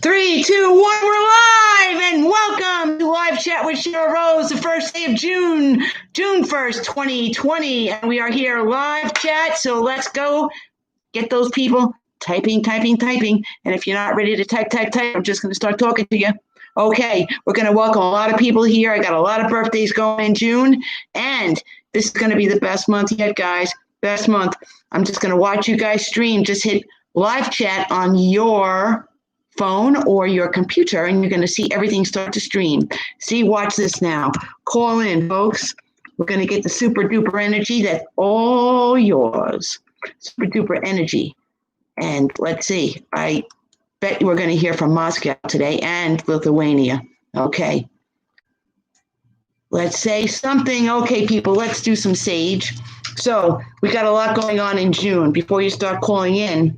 Three, two, one, we're live, and welcome to Live Chat with Cheryl Rose, the first day of June 1st, 2020, and we are here live chat, so let's go get those people typing, and if you're not ready to type, I'm just going to start talking to you. Okay, we're going to welcome a lot of people here. I got a lot of birthdays going in June, and this is going to be the best month yet, guys, best month. I'm just going to watch you guys stream. Just hit live chat on your phone or your computer, and you're going to see everything start to stream. See, watch this now. Call in, folks. We're going to get the super duper energy that's all yours. Super duper energy. And let's see. I bet we're going to hear from Moscow today and Lithuania. Okay. Let's say something. Okay, people, let's do some sage. So we got a lot going on in June. Before you start calling in,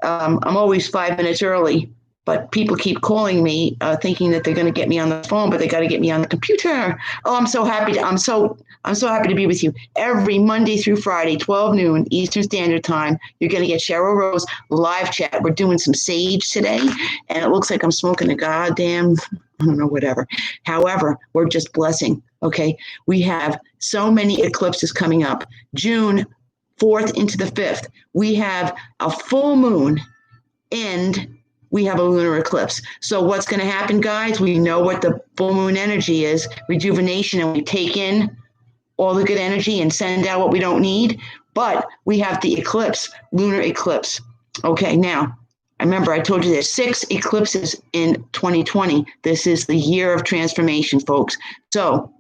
I'm always 5 minutes early. But people keep calling me, thinking that they're going to get me on the phone, but they got to get me on the computer. Oh, I'm so happy. I'm so happy to be with you. Every Monday through Friday, 12 noon Eastern Standard Time, you're going to get Cheryl Rose live chat. We're doing some sage today, and it looks like I'm smoking a goddamn, I don't know, whatever. However, we're just blessing. Okay, we have so many eclipses coming up. June 4th into the 5th, we have a full moon and we have a lunar eclipse. So what's going to happen, guys? We know what the full moon energy is, rejuvenation, and we take in all the good energy and send out what we don't need. But we have the eclipse, lunar eclipse. Okay, now, remember I told you there's 6 eclipses in 2020. This is the year of transformation, folks. So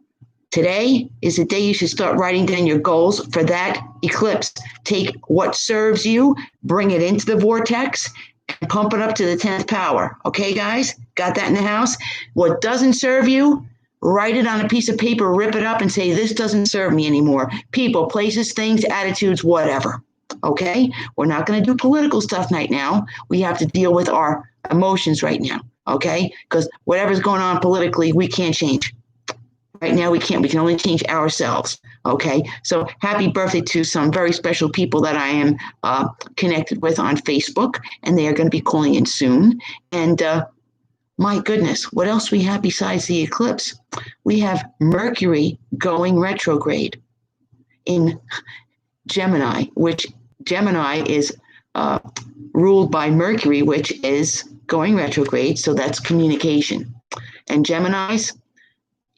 today is the day you should start writing down your goals for that eclipse. Take what serves you, bring it into the vortex, and pump it up to the 10th power. Okay, guys? Got that in the house? What doesn't serve you, write it on a piece of paper, rip it up, and say, this doesn't serve me anymore. People, places, things, attitudes, whatever. Okay? We're not going to do political stuff right now. We have to deal with our emotions right now. Okay? Because whatever's going on politically, we can't change. Right now, we can't. We can only change ourselves. Okay, so happy birthday to some very special people that I am connected with on Facebook, and they are going to be calling in soon. And my goodness, what else we have besides the eclipse? We have Mercury going retrograde in Gemini, which Gemini is ruled by Mercury, which is going retrograde. So that's communication. And Geminis,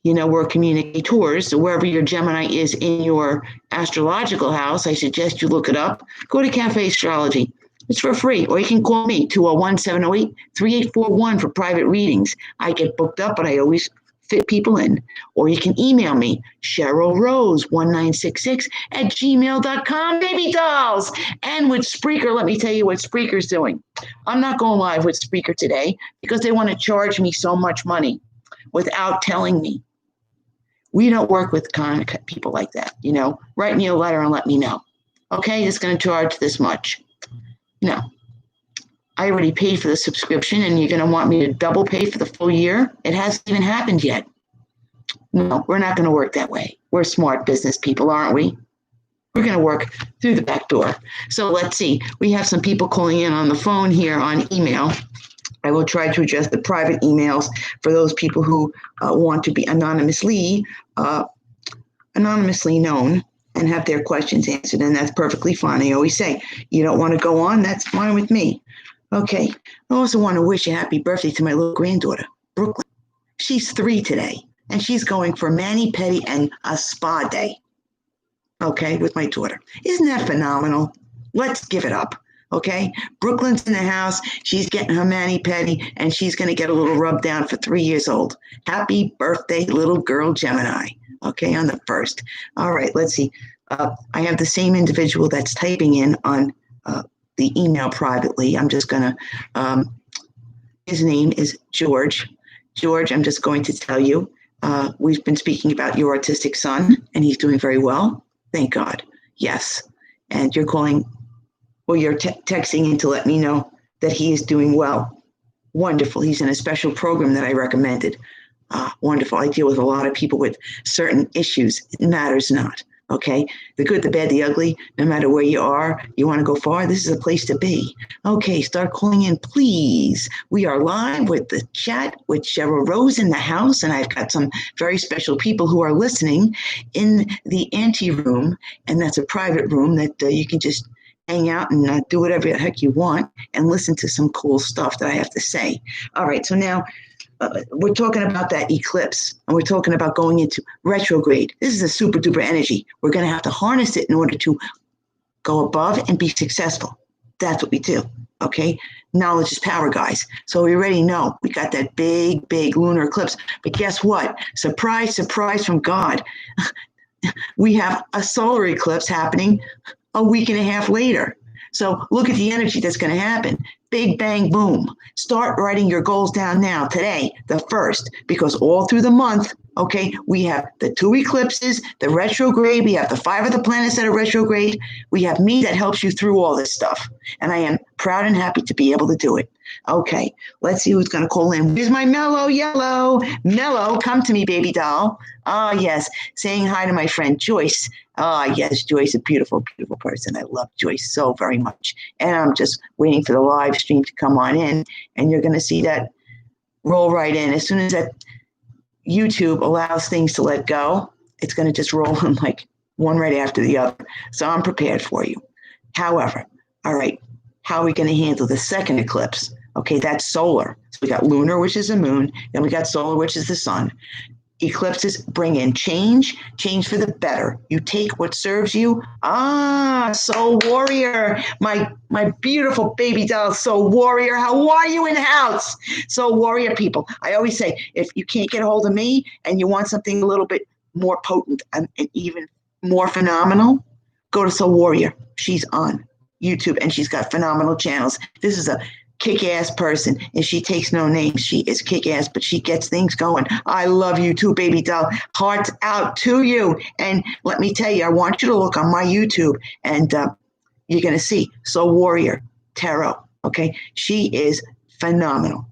you know, we're communicators. So wherever your Gemini is in your astrological house, I suggest you look it up. Go to Cafe Astrology. It's for free. Or you can call me, 201-708-3841 for private readings. I get booked up, but I always fit people in. Or you can email me, CherylRose1966 @gmail.com, baby dolls. And with Spreaker, let me tell you what Spreaker's doing. I'm not going live with Spreaker today because they want to charge me so much money without telling me. We don't work with people like that, you know. Write me a letter and let me know. Okay, it's going to charge this much. No, I already paid for the subscription, and you're going to want me to double pay for the full year? It hasn't even happened yet. No, we're not going to work that way. We're smart business people, aren't we? We're going to work through the back door. So let's see. We have some people calling in on the phone here on email. I will try to address the private emails for those people who want to be anonymously known and have their questions answered, and that's perfectly fine. I always say, you don't want to go on, that's fine with me. Okay, I also want to wish a happy birthday to my little granddaughter, Brooklyn. She's 3 today, and she's going for mani-pedi and a spa day, okay, with my daughter. Isn't that phenomenal? Let's give it up. Okay, Brooklyn's in the house. She's getting her mani-pedi, and she's going to get a little rub down for 3 years old. Happy birthday, little girl Gemini. Okay, on the 1st. All right, let's see. I have the same individual that's typing in on the email privately. I'm just going to, his name is George. George, I'm just going to tell you, we've been speaking about your autistic son, and he's doing very well. Thank God. Yes. And you're calling, or you're texting in to let me know that he is doing well. Wonderful. He's in a special program that I recommended. Wonderful. I deal with a lot of people with certain issues. It matters not. Okay, the good, the bad, the ugly, no matter where you are, you want to go far, this is a place to be. Okay, start calling in, please. We are live with the chat with Cheryl Rose in the house, and I've got some very special people who are listening in the ante room, and that's a private room that you can just hang out and do whatever the heck you want and listen to some cool stuff that I have to say. All right, so now we're talking about that eclipse, and we're talking about going into retrograde. This is a super duper energy. We're going to have to harness it in order to go above and be successful. That's what we do. Okay. Knowledge is power, guys. So we already know we got that big, big lunar eclipse. But guess what? Surprise, surprise from God. We have a solar eclipse happening a week and a half later. So look at the energy that's going to happen. Big bang boom. Start writing your goals down now, today, the 1st, because all through the month, okay, we have the 2 eclipses, the retrograde, we have the 5 of the planets that are retrograde. We have me that helps you through all this stuff. And I am proud and happy to be able to do it. Okay, let's see who's going to call in. Here's my Mellow Yellow. Mellow, come to me, baby doll. Ah, yes, saying hi to my friend Joyce. Ah, yes, Joyce, a beautiful, beautiful person. I love Joyce so very much. And I'm just waiting for the live stream to come on in, and you're going to see that roll right in. As soon as that YouTube allows things to let go, it's going to just roll in like one right after the other. So I'm prepared for you. However, all right, how are we going to handle the second eclipse? Okay, that's solar. So we got lunar, which is the moon. Then we got solar, which is the sun. Eclipses bring in change for the better. You take what serves you. Ah, Soul Warrior, my beautiful baby doll, Soul Warrior. How are you in the house? Soul Warrior people. I always say, if you can't get a hold of me and you want something a little bit more potent and even more phenomenal, go to Soul Warrior. She's on YouTube and she's got phenomenal channels. This is a kick-ass person, and she takes no names. She is kick-ass, but she gets things going. I love you too, baby doll. Hearts out to you. And let me tell you, I want you to look on my YouTube, and you're going to see Soul Warrior Tarot. Okay, she is phenomenal.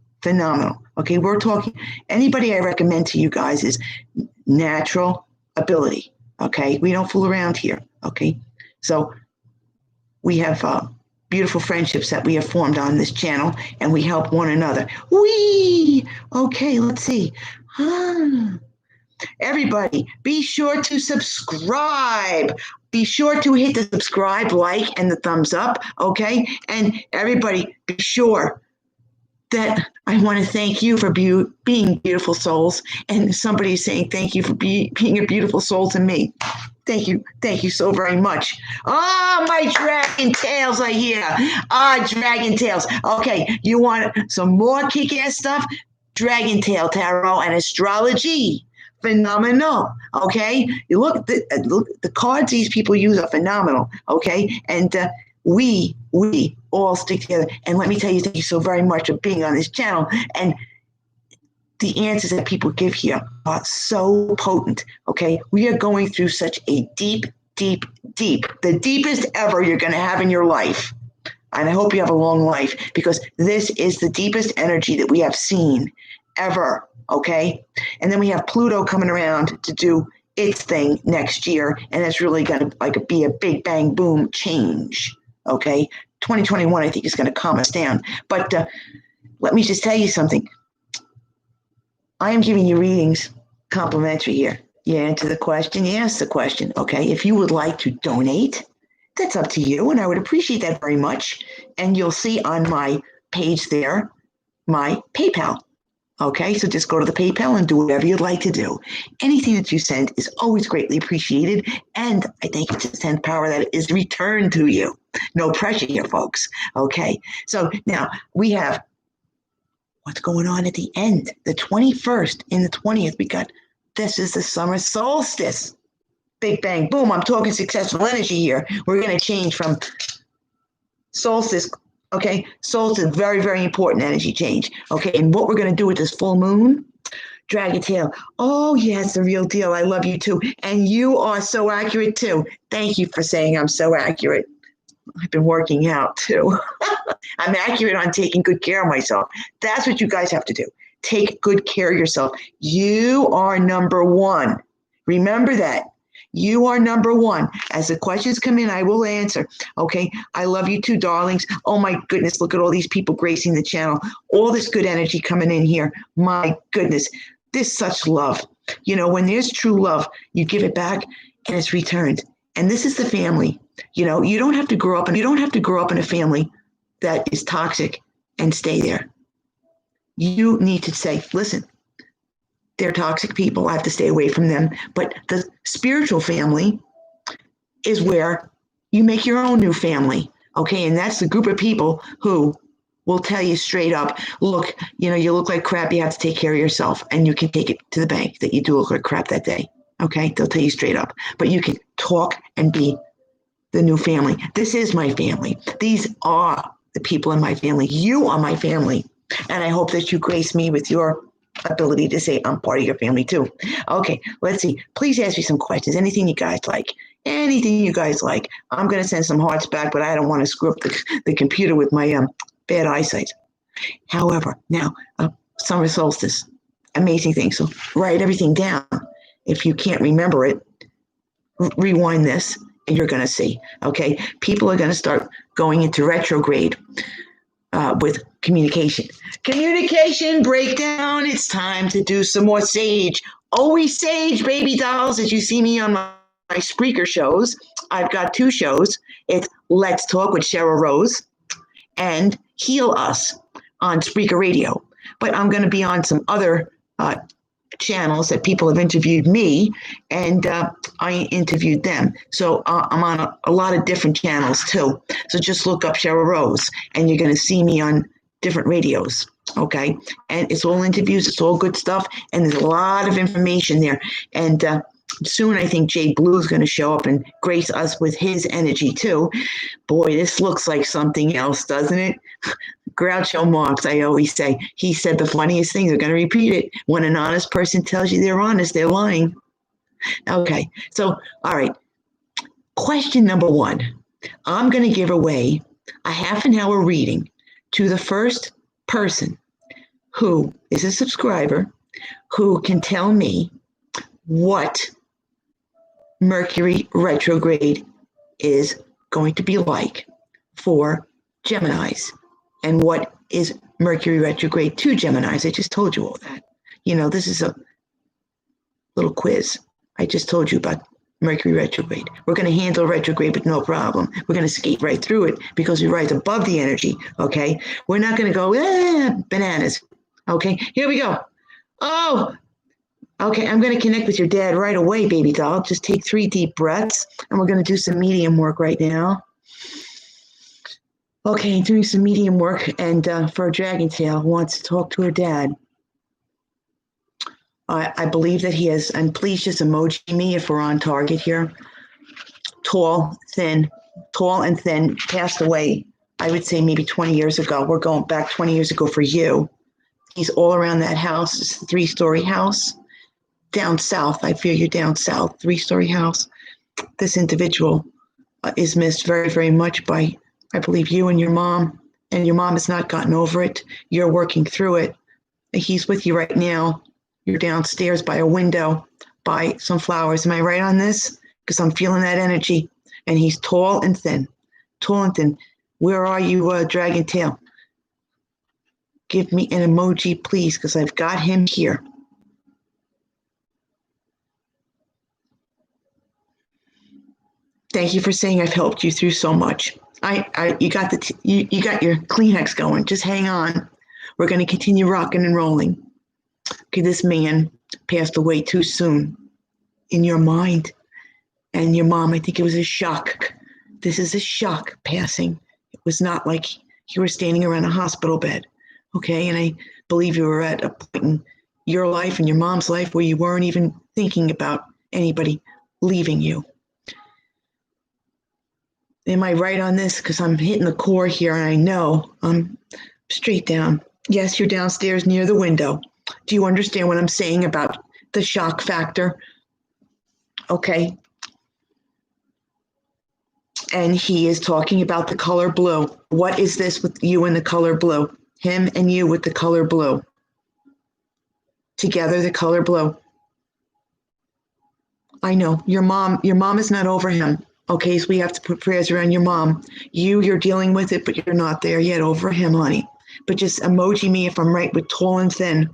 Okay, we're talking. Anybody I recommend to you guys is natural ability. Okay, we don't fool around here. Okay, so we have beautiful friendships that we have formed on this channel, and we help one another. Whee! Okay, let's see. Everybody, be sure to subscribe. Be sure to hit the subscribe, like, and the thumbs up, okay? And everybody, be sure that I want to thank you for being beautiful souls. And somebody is saying thank you for being a beautiful soul to me. Thank you so very much. Oh, my dragon tails are here. Dragon tails. Okay, you want some more kick-ass stuff? Dragon tail tarot and astrology. Phenomenal. Okay, you look the cards these people use are phenomenal. Okay, and we all stick together. And let me tell you, thank you so very much for being on this channel. And the answers that people give here are so potent, okay? We are going through such a deep, the deepest ever you're going to have in your life. And I hope you have a long life, because this is the deepest energy that we have seen ever, okay? And then we have Pluto coming around to do its thing next year, and it's really going to be a big bang boom change, okay? 2021, I think, is going to calm us down. But let me just tell you something. I am giving you readings complimentary here. You answer the question, you ask the question, okay? If you would like to donate, that's up to you, and I would appreciate that very much. And you'll see on my page there, my PayPal, okay? So just go to the PayPal and do whatever you'd like to do. Anything that you send is always greatly appreciated, and I thank you to the 10th power that is returned to you. No pressure here, folks, okay? So now we have what's going on at the end, the 21st and the 20th. We got, this is the summer solstice. Big bang, boom. I'm talking successful energy here. We're going to change from solstice, okay? Solstice, very, very important energy change, okay? And what we're going to do with this full moon, Dragon tail. Oh, yeah, it's the real deal. I love you too. And you are so accurate too. Thank you for saying I'm so accurate. I've been working out too. I'm accurate on taking good care of myself. That's what you guys have to do. Take good care of yourself. You are number one. Remember that. You are number one. As the questions come in, I will answer. Okay. I love you too, darlings. Oh my goodness. Look at all these people gracing the channel. All this good energy coming in here. My goodness. There's such love. You know, when there's true love, you give it back and it's returned. And this is the family. You know, you don't have to grow up in a family that is toxic and stay there. You need to say, listen, they're toxic people. I have to stay away from them. But the spiritual family is where you make your own new family. Okay. And that's the group of people who will tell you straight up, look, you know, you look like crap. You have to take care of yourself, and you can take it to the bank that you do look like crap that day. Okay. They'll tell you straight up, but you can talk and be the new family. This is my family. These are the people in my family. You are my family. And I hope that you grace me with your ability to say I'm part of your family too. Okay, let's see. Please ask me some questions. Anything you guys like. Anything you guys like. I'm going to send some hearts back, but I don't want to screw up the computer with my bad eyesight. However, now, summer solstice. Amazing thing. So write everything down. If you can't remember it, rewind this and you're going to see. Okay, people are going to start going into retrograde with communication. Communication breakdown. It's time to do some more sage. Always sage, baby dolls. As you see me on my Spreaker shows, I've got 2 shows. It's Let's Talk with Cheryl Rose and Heal Us on Spreaker Radio. But I'm going to be on some other channels that people have interviewed me, and I interviewed them. So I'm on a lot of different channels too. So just look up Cheryl Rose and you're going to see me on different radios. Okay. And it's all interviews. It's all good stuff. And there's a lot of information there. And soon I think Jay Blue is going to show up and grace us with his energy too. Boy, this looks like something else, doesn't it? Groucho Marx, I always say, he said the funniest thing. They're going to repeat it. When an honest person tells you they're honest, they're lying. Okay, so, all right. Question number 1. I'm going to give away a half an hour reading to the first person who is a subscriber who can tell me what Mercury retrograde is going to be like for Geminis. And what is Mercury retrograde to Geminis? I just told you all that. You know, this is a little quiz. I just told you about Mercury retrograde. We're going to handle retrograde with no problem. We're going to skate right through it because we're right above the energy, okay? We're not going to go, bananas. Okay, here we go. Oh, okay, I'm going to connect with your dad right away, baby doll. Just take 3 deep breaths, and we're going to do some medium work right now. Okay, doing some medium work, and for a dragon tail who wants to talk to her dad. I believe that he is, and please just emoji me if we're on target here. Tall and thin, passed away, I would say maybe 20 years ago. We're going back 20 years ago for you. He's all around that house. It's a 3-story house. Down south, I feel you're down south, 3-story house. This individual is missed very, very much by, I believe, you and your mom has not gotten over it. You're working through it. He's with you right now. You're downstairs by a window, by some flowers. Am I right on this? Because I'm feeling that energy. And he's tall and thin. Tall and thin. Where are you, Dragon Tail? Give me an emoji, please, because I've got him here. Thank you for saying I've helped you through so much. You got you got your Kleenex going. Just hang on. We're going to continue rocking and rolling. Okay, this man passed away too soon in your mind. And your mom, I think it was a shock. This is a shock passing. It was not like you were standing around a hospital bed. Okay, and I believe you were at a point in your life and your mom's life where you weren't even thinking about anybody leaving you. Am I right on this? Because I'm hitting the core here and I know I'm straight down. Yes, you're downstairs near the window. Do you understand what I'm saying about the shock factor? Okay. And he is talking about the color blue. What is this with you and the color blue? Him and you with the color blue. Together, the color blue. I know your mom is not over him. Okay, so we have to put prayers around your mom. You're dealing with it, but you're not there yet over him, honey. But just emoji me if I'm right with tall and thin.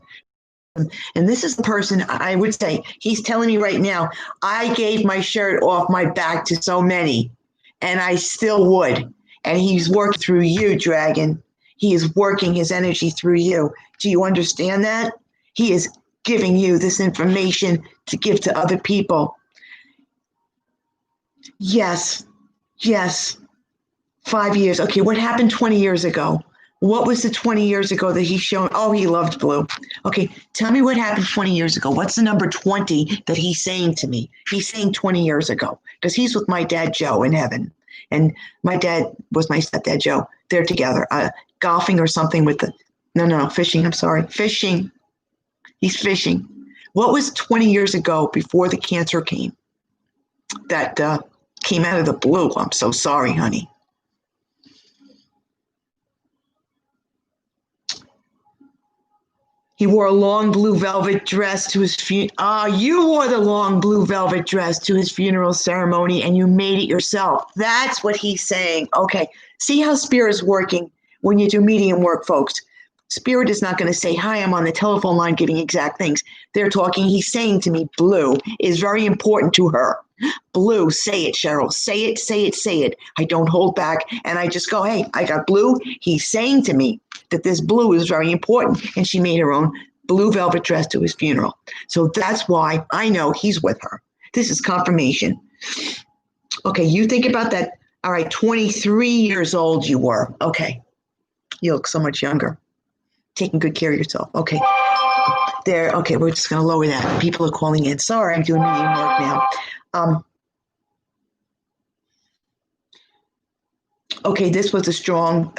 And this is the person I would say, he's telling me right now, I gave my shirt off my back to so many, and I still would. And he's working through you, Dragon. He is working his energy through you. Do you understand that? He is giving you this information to give to other people. Yes, yes. 5 years. Okay, what happened 20 years ago? What was the 20 years ago that he's shown? Oh, he loved blue. Okay, tell me what happened 20 years ago. What's the number 20 that he's saying to me? He's saying 20 years ago because he's with my dad, Joe, in heaven. And my dad was my stepdad, Joe. They're together, golfing or something with the, no, fishing. I'm sorry, fishing. He's fishing. What was 20 years ago before the cancer came? That came out of the blue. I'm so sorry, honey. He wore a long blue velvet dress to his funeral. You wore the long blue velvet dress to his funeral ceremony and you made it yourself. That's what he's saying. Okay. See how spirit is working when you do medium work, folks. Spirit is not going to say, hi, I'm on the telephone line giving exact things. They're talking. He's saying to me, blue is very important to her. Blue, say it, Cheryl. Say it, say it, say it. I don't hold back. And I just go, hey, I got blue. He's saying to me that this blue is very important. And she made her own blue velvet dress to his funeral. So that's why I know he's with her. This is confirmation. Okay, you think about that. All right, 23 years old you were. Okay, you look so much younger. Taking good care of yourself. Okay, there. Okay, we're just going to lower that. People are calling in. Sorry, I'm doing medium work now. Okay, this was a strong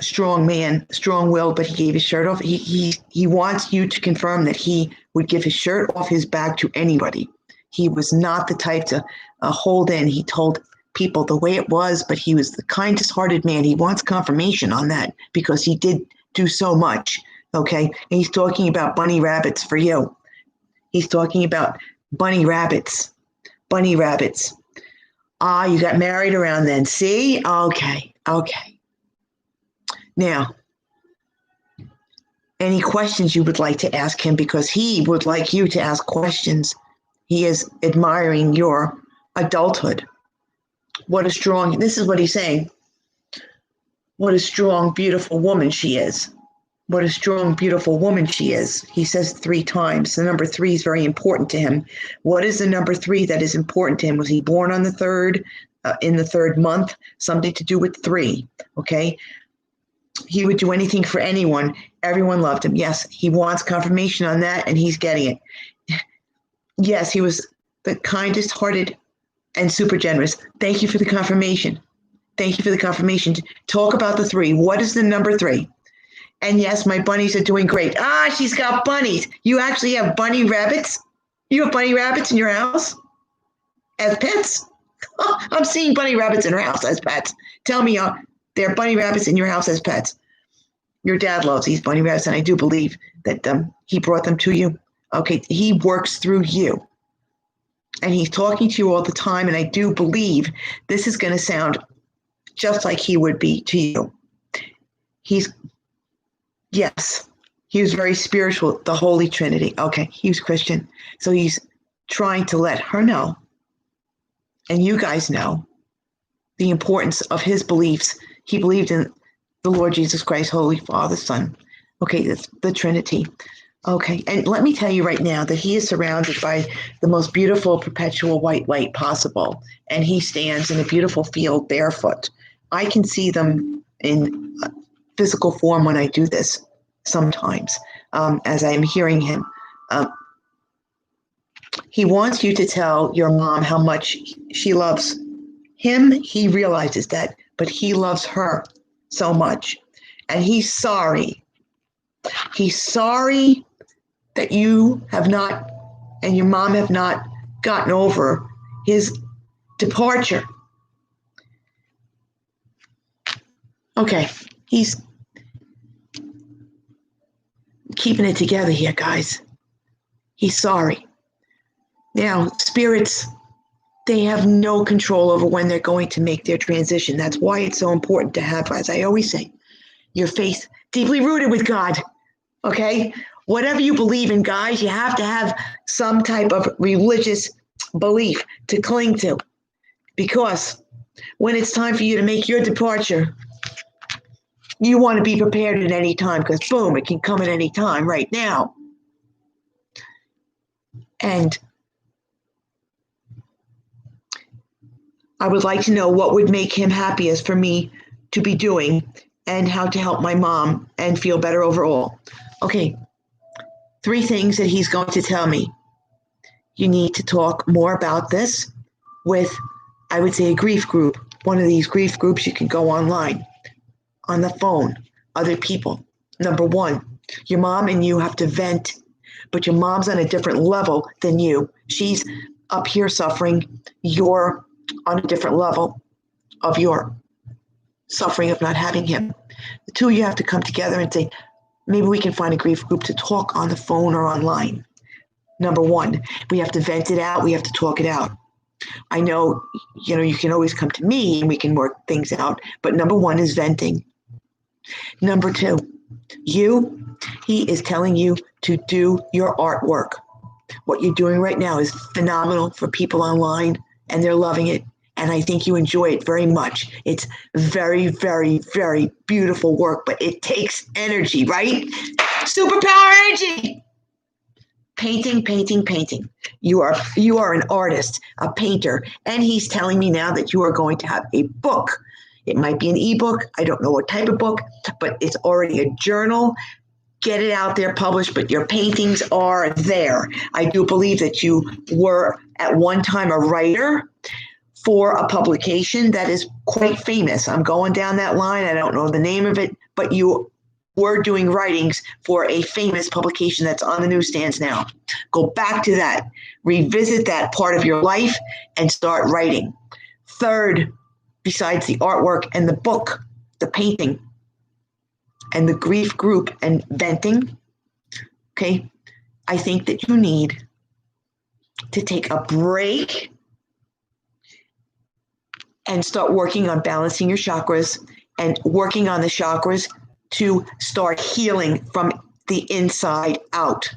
man, strong-willed, but he gave his shirt off. He wants you to confirm that he would give his shirt off his back to anybody. He was not the type to hold in. He told people the way it was, but he was the kindest-hearted man. He wants confirmation on that because he did do so much. Okay, and he's talking about bunny rabbits for you. He's talking about bunny rabbits. Bunny rabbits. You got married around then. See? Okay. Now, any questions you would like to ask him because he would like you to ask questions. He is admiring your adulthood. This is what he's saying. What a strong, beautiful woman she is. What a strong, beautiful woman she is. He says 3 times. The number 3 is very important to him. What is the number 3 that is important to him? Was he born on the 3rd, in the 3rd month? Something to do with 3, okay? He would do anything for anyone. Everyone loved him. Yes, he wants confirmation on that, and he's getting it. Yes, he was the kindest hearted and super generous. Thank you for the confirmation. Thank you for the confirmation. Talk about the 3. What is the number 3? And yes, my bunnies are doing great. She's got bunnies. You actually have bunny rabbits? You have bunny rabbits in your house as pets? I'm seeing bunny rabbits in her house as pets. Tell me, there are bunny rabbits in your house as pets. Your dad loves these bunny rabbits, and I do believe that he brought them to you. Okay, he works through you. And he's talking to you all the time, and I do believe this is going to sound just like he would be to you. Yes, he was very spiritual, the Holy Trinity. Okay, he was Christian. So he's trying to let her know, and you guys know, the importance of his beliefs. He believed in the Lord Jesus Christ, Holy Father, Son. Okay, that's the Trinity. Okay, and let me tell you right now that he is surrounded by the most beautiful perpetual white light possible, and he stands in a beautiful field barefoot. I can see them in physical form when I do this sometimes, as I am hearing him. He wants you to tell your mom how much she loves him. He realizes that, but he loves her so much. And he's sorry. He's sorry that you have not, and your mom have not gotten over his departure. Okay, he's keeping it together here, guys. He's sorry. Now, spirits they have no control over when they're going to make their transition. That's why it's so important to have, as I always say, your faith deeply rooted with God. Okay? Whatever you believe in, guys, you have to have some type of religious belief to cling to. Because when it's time for you to make your departure, you want to be prepared at any time, because boom, it can come at any time right now. And I would like to know what would make him happiest for me to be doing and how to help my mom and feel better overall. Okay, 3 things that he's going to tell me. You need to talk more about this with, I would say, a grief group. One of these grief groups, you can go online, on the phone, other people. Number 1, your mom and you have to vent, but your mom's on a different level than you. She's up here suffering. You're on a different level of your suffering of not having him. The 2 of you have to come together and say, maybe we can find a grief group to talk on the phone or online. Number 1, we have to vent it out. We have to talk it out. I know, you can always come to me and we can work things out, but number 1 is venting. Number 2, he is telling you to do your artwork. What you're doing right now is phenomenal for people online, and they're loving it. And I think you enjoy it very much. It's very, very, very beautiful work, but it takes energy, right? Superpower energy. Painting, painting, painting. You are an artist, a painter, and he's telling me now that you are going to have a book. It might be an ebook. I don't know what type of book, but it's already a journal. Get it out there, published, but your paintings are there. I do believe that you were at one time a writer for a publication that is quite famous. I'm going down that line. I don't know the name of it, but you were doing writings for a famous publication that's on the newsstands now. Go back to that. Revisit that part of your life and start writing. 3rd, besides the artwork and the book, the painting, and the grief group and venting, okay, I think that you need to take a break and start working on balancing your chakras and working on the chakras to start healing from the inside out.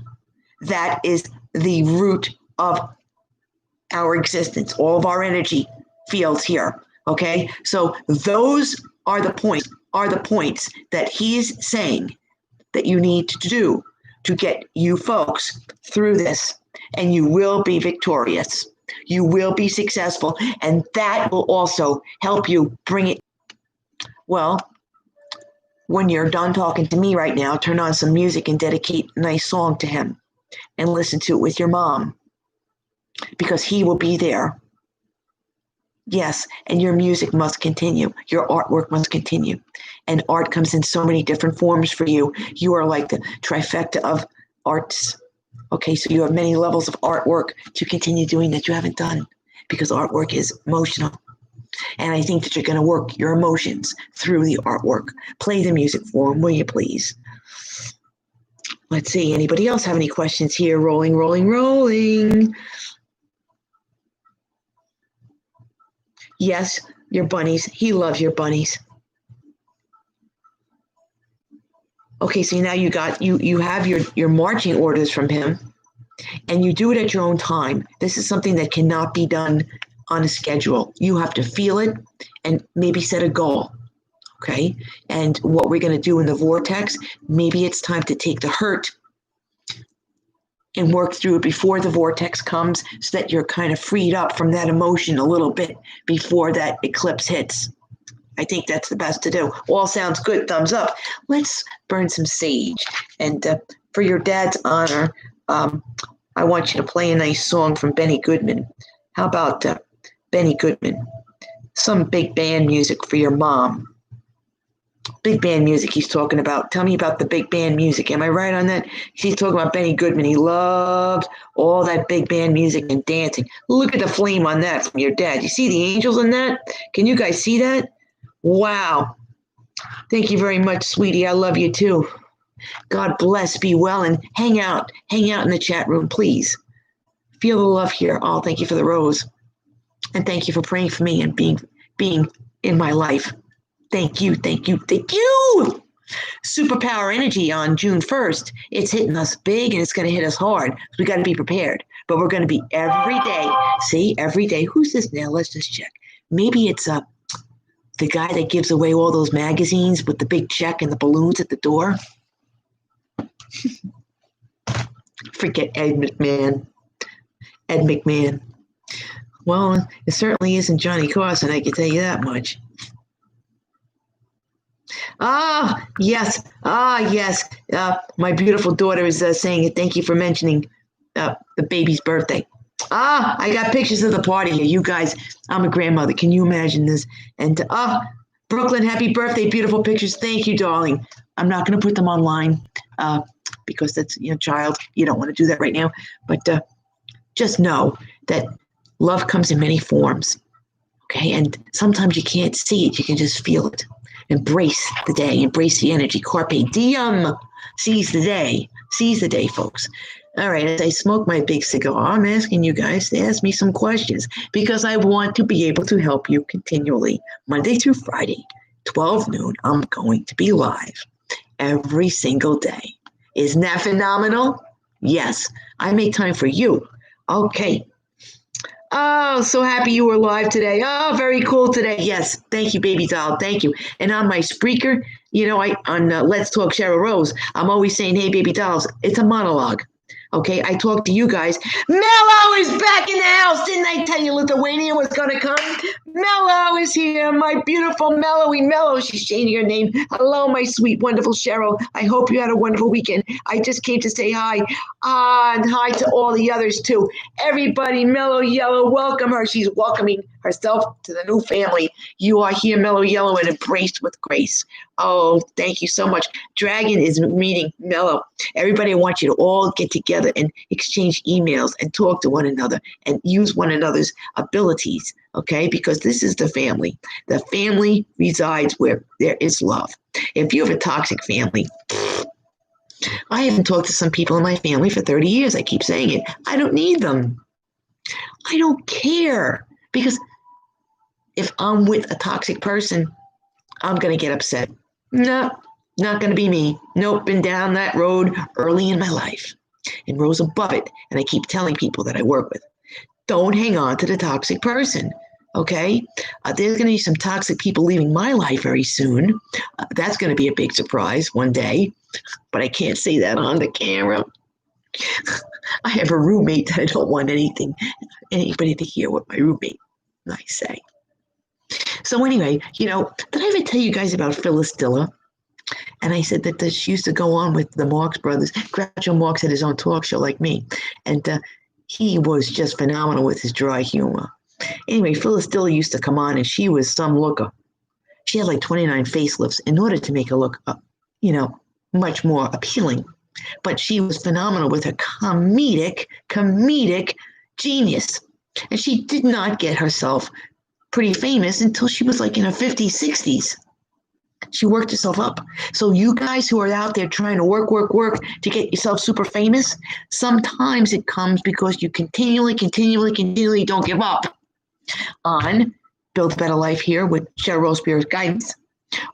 That is the root of our existence, all of our energy fields here. Okay, so those are the points that he is saying that you need to do to get you folks through this, and you will be victorious. You will be successful, and that will also help you bring it. Well, when you're done talking to me right now, turn on some music and dedicate a nice song to him and listen to it with your mom, because he will be there. Yes, and your music must continue. Your artwork must continue. And art comes in so many different forms for you. You are like the trifecta of arts. Okay, so you have many levels of artwork to continue doing that you haven't done, because artwork is emotional. And I think that you're going to work your emotions through the artwork. Play the music for him, will you please? Let's see, anybody else have any questions here? Rolling, rolling, rolling. Yes, your bunnies. He loves your bunnies. Okay, so now you have your marching orders from him, and you do it at your own time. This is something that cannot be done on a schedule. You have to feel it and maybe set a goal. Okay, and what we're going to do in the vortex, maybe it's time to take the hurt and work through it before the vortex comes, so that you're kind of freed up from that emotion a little bit before that eclipse hits. I think that's the best to do. All sounds good. Thumbs up. Let's burn some sage. And for your dad's honor, I want you to play a nice song from Benny Goodman. How about Benny Goodman? Some big band music for your mom. Big band music he's talking about. Tell me about the big band music. Am I right on that? He's talking about Benny Goodman. He loved all that big band music and dancing. Look at the flame on that from your dad. You see the angels in that? Can you guys see that? Wow. Thank you very much, sweetie. I love you too. God bless. Be well, and hang out. Hang out in the chat room, please. Feel the love here. Oh, thank you for the rose. And thank you for praying for me and being in my life. Thank you, thank you, thank you. Superpower energy on June 1st. It's hitting us big and it's going to hit us hard. So we got to be prepared. But we're going to be every day. See, every day. Who's this now? Let's just check. Maybe it's the guy that gives away all those magazines with the big check and the balloons at the door. Forget Ed McMahon. Ed McMahon. Well, it certainly isn't Johnny Carson, I can tell you that much. Yes. Yes. My beautiful daughter is saying thank you for mentioning the baby's birthday. I got pictures of the party here. You guys, I'm a grandmother. Can you imagine this? And Brooklyn, happy birthday. Beautiful pictures. Thank you, darling. I'm not going to put them online because that's, child. You don't want to do that right now. But just know that love comes in many forms. Okay. And sometimes you can't see it. You can just feel it. Embrace the day. Embrace the energy. Carpe diem. Seize the day. Seize the day, folks. All right, as I smoke my big cigar, I'm asking you guys to ask me some questions because I want to be able to help you continually. Monday through Friday, 12 noon, I'm going to be live every single day. Isn't that phenomenal? Yes, I make time for you. Okay. Oh, so happy you were live today. Oh, very cool today. Yes, thank you, baby doll. Thank you. And on my Spreaker, on Let's Talk Cheryl Rose, I'm always saying, hey, baby dolls, it's a monologue. Okay, I talked to you guys. Mello is back in the house. Didn't I tell you Lithuania was going to come? Mello is here, my beautiful Mellowy Mello. She's changing her name. Hello, my sweet, wonderful Cheryl. I hope you had a wonderful weekend. I just came to say hi. And hi to all the others, too. Everybody, Mellow Yellow, welcome her. She's welcoming herself to the new family. You are here, Mellow Yellow, and embraced with grace. Oh, thank you so much. Dragon is meeting Mellow. Everybody, I want you to all get together and exchange emails and talk to one another and use one another's abilities, okay? Because this is the family. The family resides where there is love. If you have a toxic family, I haven't talked to some people in my family for 30 years. I keep saying it. I don't need them. I don't care. Because if I'm with a toxic person, I'm going to get upset. No, not going to be me. Nope, been down that road early in my life and rose above it. And I keep telling people that I work with, don't hang on to the toxic person, okay? There's going to be some toxic people leaving my life very soon. That's going to be a big surprise one day, but I can't say that on the camera. I have a roommate that I don't want anybody to hear what my roommate and I say. So anyway, did I ever tell you guys about Phyllis Diller? And I said that she used to go on with the Marx Brothers. Groucho Marx had his own talk show like me. And he was just phenomenal with his dry humor. Anyway, Phyllis Diller used to come on and she was some looker. She had like 29 facelifts in order to make her look, much more appealing. But she was phenomenal with her comedic genius. And she did not get herself pretty famous until she was like in her 50s, 60s. She worked herself up. So you guys who are out there trying to work to get yourself super famous, sometimes it comes because you continually don't give up. On Build a Better Life here with Cheryl Rose Spears guidance,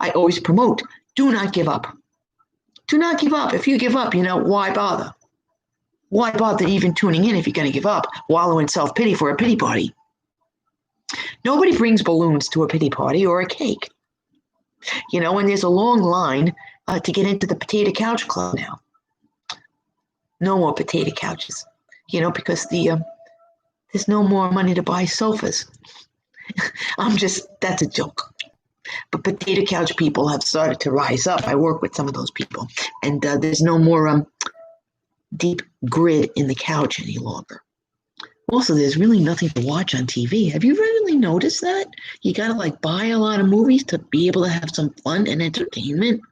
I always promote, do not give up. Do not give up. If you give up, why bother? Why bother even tuning in if you're going to give up? Wallow in self-pity for a pity party. Nobody brings balloons to a pity party or a cake. And there's a long line to get into the potato couch club now. No more potato couches, because there's no more money to buy sofas. That's a joke. But potato couch people have started to rise up. I work with some of those people. And there's no more deep grid in the couch any longer. Also, there's really nothing to watch on TV. Have you really noticed that? You got to buy a lot of movies to be able to have some fun and entertainment.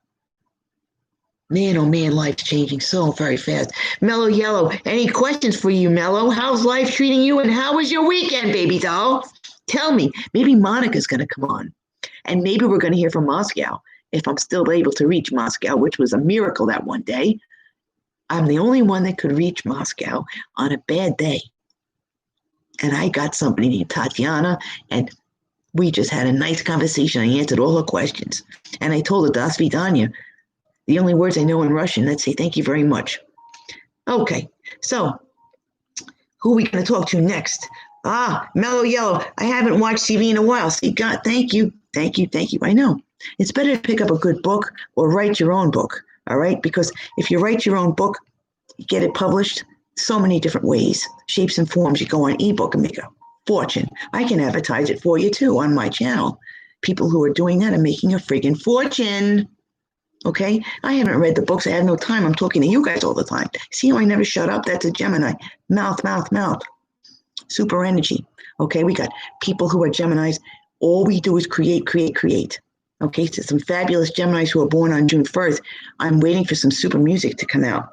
Man, oh man, life's changing so very fast. Mellow Yellow, any questions for you, Mellow? How's life treating you and how was your weekend, baby doll? Tell me, maybe Monica's going to come on. And maybe we're going to hear from Moscow if I'm still able to reach Moscow, which was a miracle that one day. I'm the only one that could reach Moscow on a bad day. And I got somebody named Tatiana, and we just had a nice conversation. I answered all her questions. And I told her, Das Vidanya, the only words I know in Russian, let's say thank you very much. Okay, so who are we going to talk to next? Mellow Yellow. I haven't watched TV in a while. See, God, thank you. I know. It's better to pick up a good book or write your own book, all right? Because if you write your own book, you get it published so many different ways, shapes and forms. You go on ebook and make a fortune. I can advertise it for you too on my channel. People who are doing that are making a friggin' fortune. Okay? I haven't read the books. I have no time. I'm talking to you guys all the time. See how I never shut up? That's a Gemini. Mouth. Super energy. Okay? We got people who are Geminis. All we do is create. Okay? So some fabulous Geminis who are born on June 1st. I'm waiting for some super music to come out.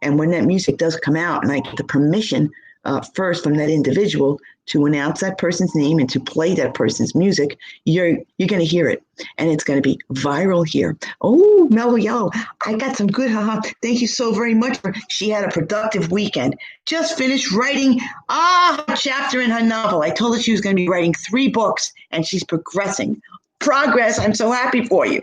And when that music does come out and I get the permission first from that individual to announce that person's name and to play that person's music, you're going to hear it. And it's going to be viral here. Oh, Mellow Yellow, I got some good. Thank you so very much. She had a productive weekend. Just finished writing a chapter in her novel. I told her she was going to be writing 3 books, and she's progressing. Progress. I'm so happy for you.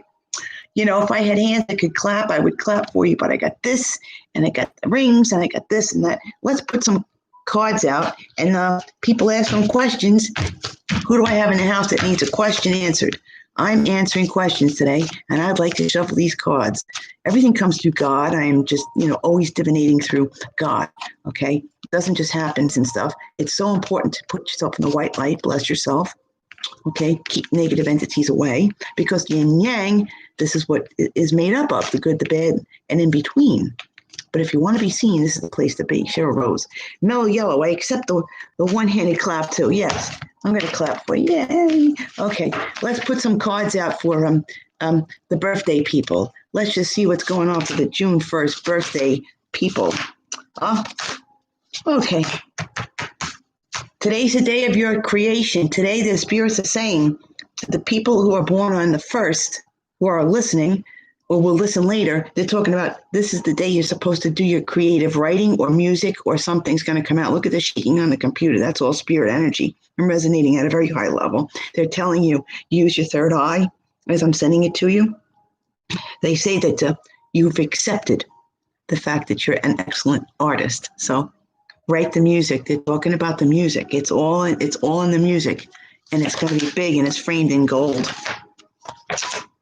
You know, if I had hands that could clap, I would clap for you. But I got this, and I got the rings, and I got this and that. Let's put some cards out, and people ask them questions. Who do I have in the house that needs a question answered? I'm answering questions today, and I'd like to shuffle these cards. Everything comes through God. I am just, always divinating through God, okay? It doesn't just happen and stuff. It's so important to put yourself in the white light, bless yourself, okay? Keep negative entities away, because the yin yang, this is what it is made up of, the good, the bad, and in between. But if you want to be seen, this is the place to be. Cheryl Rose. Mellow Yellow, I accept the one-handed clap too. Yes, I'm going to clap for you. Yay. Okay, let's put some cards out for the birthday people. Let's just see what's going on for the June 1st birthday people. Okay. Today's the day of your creation. Today, the spirits are saying to the people who are born on the 1st, who are listening, or will listen later, they're talking about this is the day you're supposed to do your creative writing or music, or something's going to come out. Look at the shaking on the computer. That's all spirit energy. I'm resonating at a very high level. They're telling you, use your third eye as I'm sending it to you. They say that you've accepted the fact that you're an excellent artist. So write the music. They're talking about the music. It's all in the music, and it's going to be big, and it's framed in gold.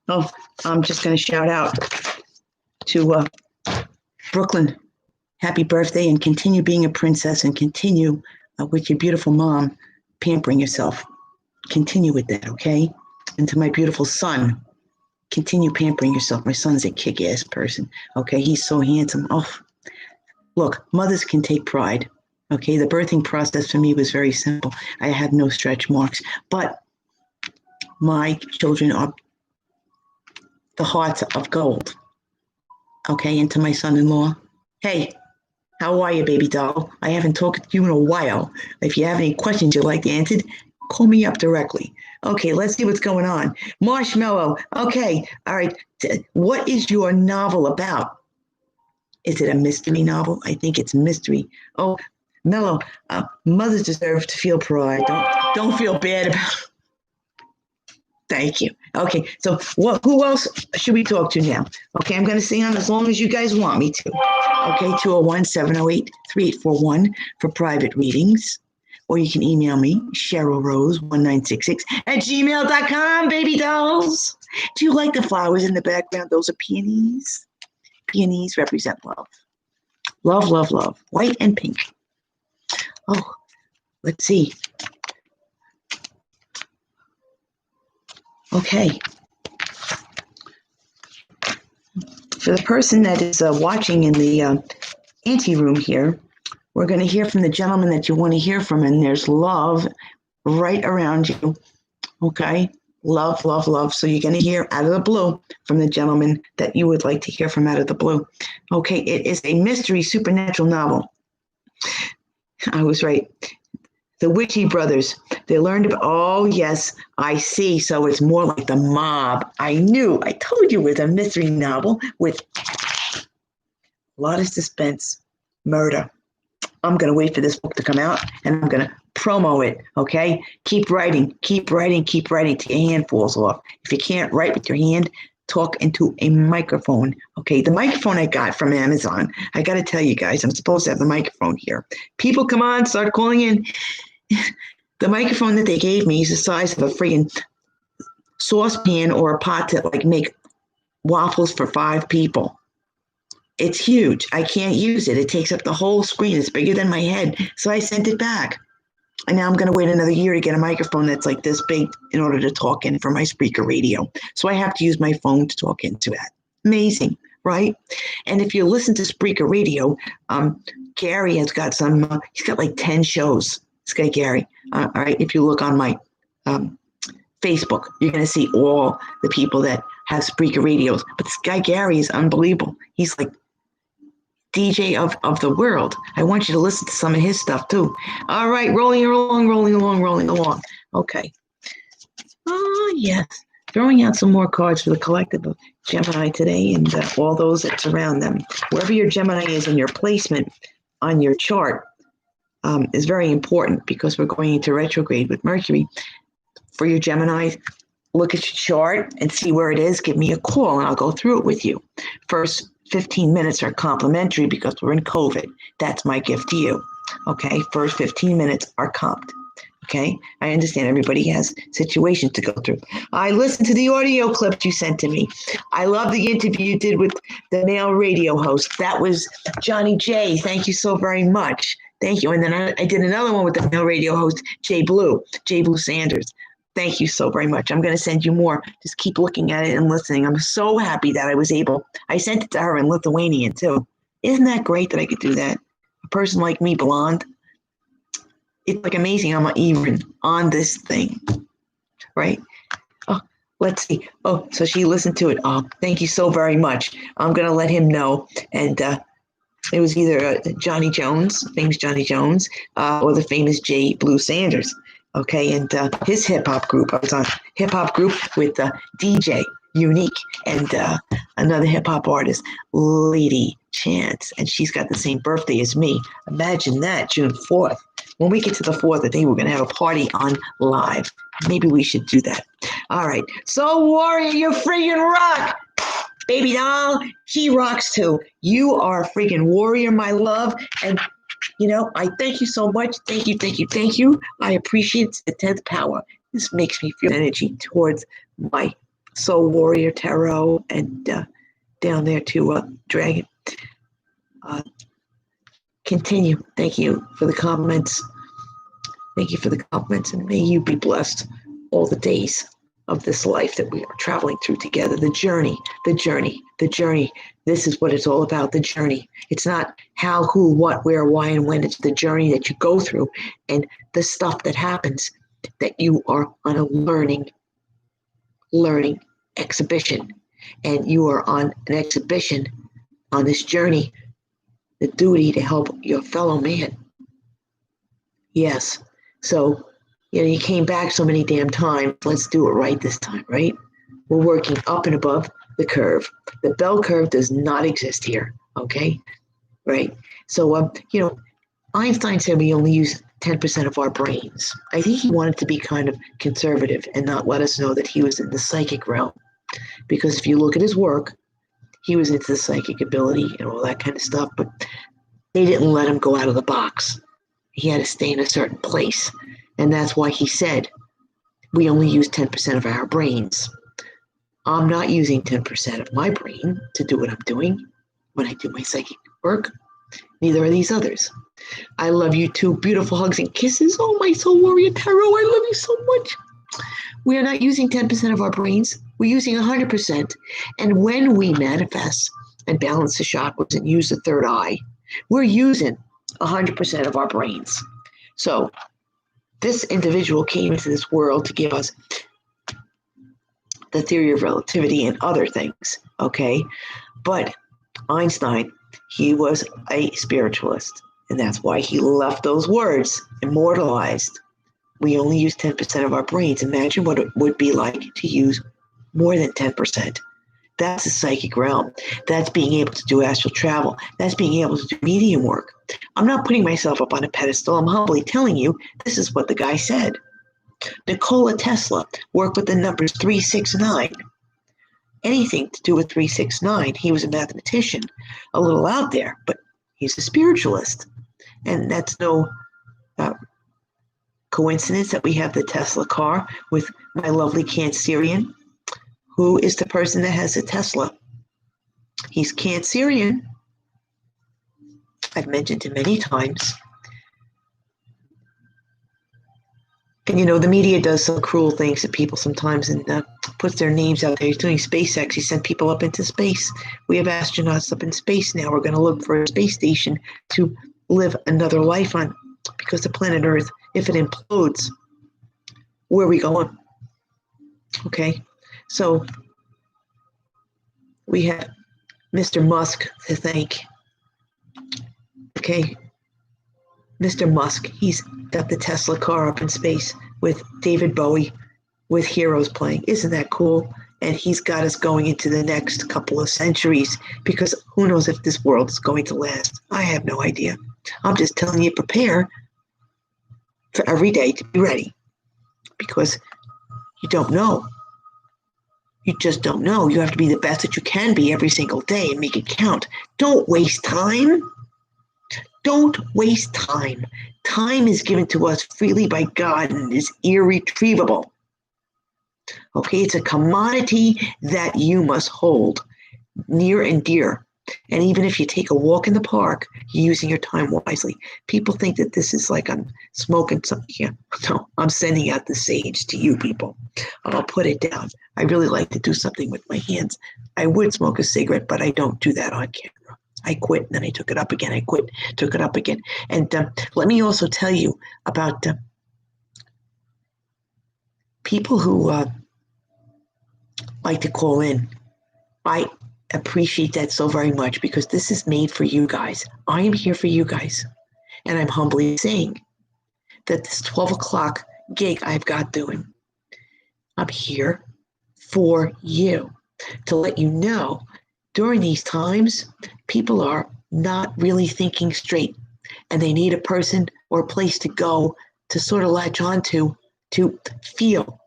Oh, I'm just going to shout out to Brooklyn. Happy birthday, and continue being a princess, and continue with your beautiful mom pampering yourself. Continue with that, okay? And to my beautiful son, continue pampering yourself. My son's a kick-ass person, okay? He's so handsome. Oh, look, mothers can take pride, okay? The birthing process for me was very simple. I had no stretch marks, but my children are the hearts of gold. Okay, and to my son-in-law, hey, how are you, baby doll? I haven't talked to you in a while. If you have any questions you'd like answered, call me up directly. Okay, let's see what's going on. Marshmallow, okay, all right. What is your novel about? Is it a mystery novel? I think it's mystery. Oh, Mellow, mothers deserve to feel pride. Don't feel bad about it. Thank you. Okay, so who else should we talk to now? Okay, I'm going to stay on as long as you guys want me to. Okay, 201-708-3841 for private readings. Or you can email me, CherylRose1966@gmail.com, baby dolls. Do you like the flowers in the background? Those are peonies. Peonies represent love. Love, love, love. White and pink. Oh, let's see. Okay. For the person that is watching in the ante-room here, we're going to hear from the gentleman that you want to hear from, and there's love right around you. Okay? Love, love, love. So you're going to hear out of the blue from the gentleman that you would like to hear from out of the blue. Okay, it is a mystery supernatural novel. I was right. The Witchy brothers, they learned about, oh, yes, I see. So it's more like the mob. I told you it was a mystery novel with a lot of suspense, murder. I'm going to wait for this book to come out and I'm going to promo it. Okay. Keep writing till your hand falls off. If you can't write with your hand, talk into a microphone. Okay. The microphone I got from Amazon. I got to tell you guys, I'm supposed to have the microphone here. People come on, start calling in. The microphone that they gave me is the size of a friggin' saucepan or a pot to like make waffles for 5 people. It's huge. I can't use it. It takes up the whole screen. It's bigger than my head. So I sent it back. And now I'm going to wait another year to get a microphone that's like this big in order to talk in for my speaker radio. So I have to use my phone to talk into that. Amazing, right? And if you listen to Spreaker Radio, Gary has got he's got like 10 shows. This guy, Gary. All right. If you look on my Facebook, you're going to see all the people that have Spreaker radios. But this guy, Gary, is unbelievable. He's like DJ of the world. I want you to listen to some of his stuff too. All right, rolling along. Okay. Oh, yes. Throwing out some more cards for the collective of Gemini today and all those that surround them. Wherever your Gemini is in your placement on your chart is very important because we're going into retrograde with Mercury. For your Gemini, look at your chart and see where it is. Give me a call and I'll go through it with you. First 15 minutes are complimentary because we're in COVID. That's my gift to you. Okay. First 15 minutes are comped. Okay. I understand everybody has situations to go through. I listened to the audio clips you sent to me. I love the interview you did with the male radio host. That was Johnny J. Thank you so very much. Thank you. And then I did another one with the male radio host, Jay Blue Sanders. Thank you so very much. I'm going to send you more. Just keep looking at it and listening. I'm so happy that I sent it to her in Lithuanian too. Isn't that great that I could do that? A person like me, blonde. It's like amazing. I'm even on this thing, right? Oh, let's see. Oh, so she listened to it. Oh, thank you so very much. I'm going to let him know. And it was either Johnny Jones, famous Johnny Jones, or the famous Jay Blue Sanders. Okay, and his hip-hop group. I was on hip-hop group with DJ Unique and another hip-hop artist, Lady Chance, and she's got the same birthday as me. Imagine that, June 4th. When we get to the 4th, I think we're going to have a party on live. Maybe we should do that. All right, so Warrior, you freaking rock! Baby doll, she rocks too. You are a freaking warrior, my love, and I thank you so much. Thank you. I appreciate the 10th power. This makes me feel energy towards my soul warrior tarot and down there to Dragon. Continue. Thank you for the compliments. And may you be blessed all the days of this life that we are traveling through together. The journey. This is what it's all about, the journey. It's not how, who, what, where, why, and when. It's the journey that you go through and the stuff that happens, that you are on a learning exhibition. And you are on an exhibition on this journey, the duty to help your fellow man. Yes. So, you came back so many damn times. Let's do it right this time, right? We're working up and above the curve. The bell curve does not exist here, okay? Right? So, Einstein said we only use 10% of our brains. I think he wanted to be kind of conservative and not let us know that he was in the psychic realm. Because if you look at his work, he was into the psychic ability and all that kind of stuff, but they didn't let him go out of the box. He had to stay in a certain place. And that's why he said we only use 10% of our brains. I'm not using 10% of my brain to do what I'm doing when I do my psychic work. Neither are these others. I love you too. Beautiful hugs and kisses. Oh, my soul warrior tarot, I love you so much. We are not using 10% of our brains. We're using 100%. And when we manifest and balance the chakras and use the third eye, we're using 100% of our brains. So this individual came into this world to give us the theory of relativity and other things, okay? But Einstein, he was a spiritualist, and that's why he left those words immortalized. We only use 10% of our brains. Imagine what it would be like to use more than 10%. That's the psychic realm. That's being able to do astral travel. That's being able to do medium work. I'm not putting myself up on a pedestal. I'm humbly telling you this is what the guy said. Nikola Tesla worked with the numbers 369. Anything to do with 369. He was a mathematician, a little out there, but he's a spiritualist. And that's no coincidence that we have the Tesla car with my lovely Cancerian, who is the person that has a Tesla. He's Cancerian. I've mentioned him many times. And the media does some cruel things to people sometimes and puts their names out there. He's doing SpaceX. He sent people up into space. We have astronauts up in space now. We're going to look for a space station to live another life on, because the planet Earth, if it implodes, where are we going? Okay, so we have Mr. Musk to thank. Okay, Mr. Musk, he's got the Tesla car up in space with David Bowie, with heroes playing. Isn't that cool? And he's got us going into the next couple of centuries, because who knows if this world is going to last. I have no idea. I'm just telling you, prepare for every day to be ready, because you don't know. You just don't know. You have to be the best that you can be every single day and make it count. Don't waste time. Don't waste time. Time is given to us freely by God and is irretrievable. Okay, it's a commodity that you must hold near and dear. And even if you take a walk in the park, you're using your time wisely. People think that this is like I'm smoking something here. No, I'm sending out the sage to you people. I'll put it down. I really like to do something with my hands. I would smoke a cigarette, but I don't do that on camera. I quit, and then I took it up again. I quit, took it up again. And let me also tell you about people who like to call in. I appreciate that so very much, because this is made for you guys. I am here for you guys. And I'm humbly saying that this 12 o'clock gig I've got doing, I'm here for you, to let you know during these times, people are not really thinking straight, and they need a person or a place to go to sort of latch on to feel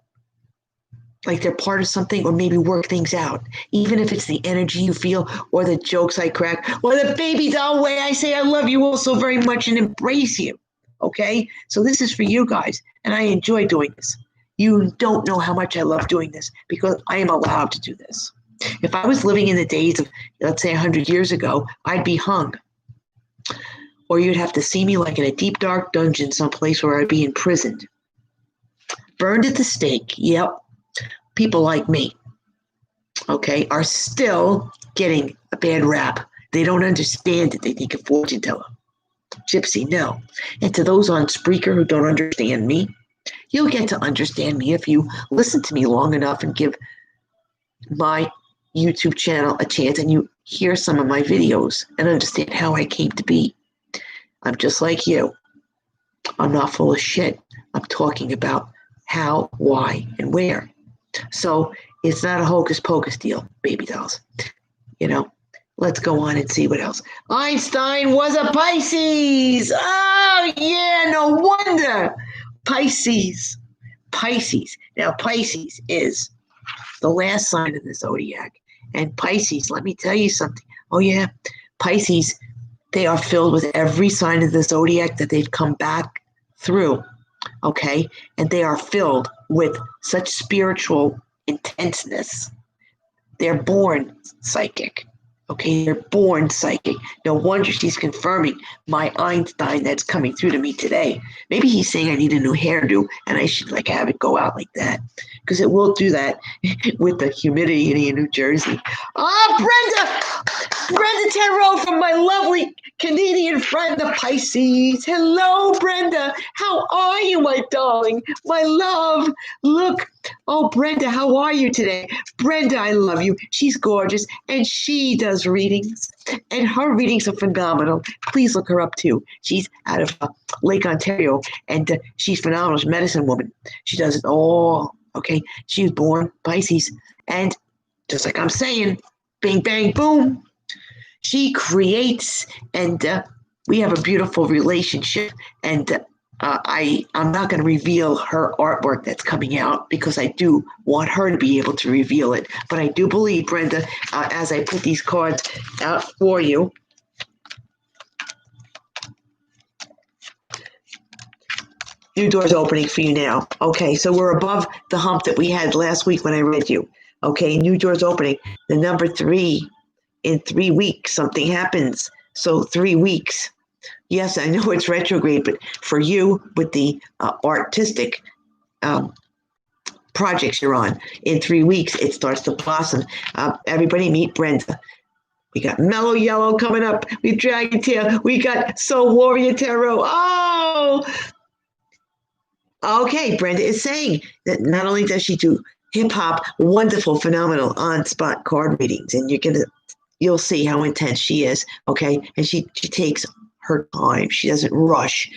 like they're part of something, or maybe work things out, even if it's the energy you feel or the jokes I crack or the baby doll way I say I love you all so very much and embrace you. Okay, so this is for you guys, and I enjoy doing this. You don't know how much I love doing this, because I am allowed to do this. If I was living in the days of, let's say, 100 years ago, I'd be hung, or you'd have to see me like in a deep dark dungeon someplace where I'd be imprisoned, burned at the stake. Yep. People like me, okay, are still getting a bad rap. They don't understand it. They think a fortune teller. Gypsy, no. And to those on Spreaker who don't understand me, you'll get to understand me if you listen to me long enough and give my YouTube channel a chance, and you hear some of my videos and understand how I came to be. I'm just like you. I'm not full of shit. I'm talking about how, why, and where. So it's not a hocus pocus deal, baby dolls. Let's go on and see what else. Einstein was a Pisces. Oh, yeah, no wonder. Pisces. Now, Pisces is the last sign of the zodiac. And Pisces, let me tell you something. Oh, yeah, Pisces, they are filled with every sign of the zodiac that they've come back through. Okay, and they are filled with such spiritual intenseness. They're born psychic. Okay, they're born psychic. No wonder she's confirming my Einstein that's coming through to me today. Maybe he's saying I need a new hairdo, and I should have it go out like that, because it will do that with the humidity in New Jersey. Brenda Terrell from my lovely Canadian friend, the Pisces. Hello, Brenda. How are you, my darling? My love. Look. Oh, Brenda, how are you today? Brenda, I love you. She's gorgeous, and she does readings, and her readings are phenomenal. Please look her up, too. She's out of Lake Ontario, and she's phenomenal. She's a medicine woman. She does it all, okay? She was born Pisces, and just like I'm saying, bing, bang, boom. She creates, and we have a beautiful relationship. And I'm not going to reveal her artwork that's coming out because I do want her to be able to reveal it. But I do believe, Brenda, as I put these cards out for you, new doors opening for you now. Okay, so we're above the hump that we had last week when I read you. Okay, new doors opening. The number 3, in 3 weeks, something happens. So 3 weeks. Yes, I know it's retrograde, but for you, with the artistic projects you're on, in 3 weeks, it starts to blossom. Everybody meet Brenda. We got Mellow Yellow coming up. We Dragon Tail. We got Soul Warrior Tarot. Oh! Okay, Brenda is saying that not only does she do hip hop, wonderful, phenomenal on-spot card readings, and you'll see how intense she is, okay? And she takes her time. She doesn't rush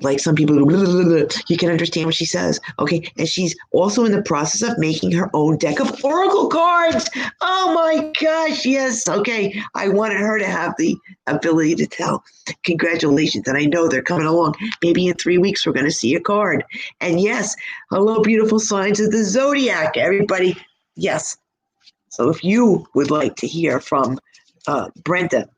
like some people. You can understand what she says, okay? And she's also in the process of making her own deck of oracle cards. Oh my gosh, yes, okay. I wanted her to have the ability to tell. Congratulations, and I know they're coming along. Maybe in 3 weeks we're going to see a card. And yes, hello, beautiful signs of the zodiac, everybody. Yes. So if you would like to hear from Brenda,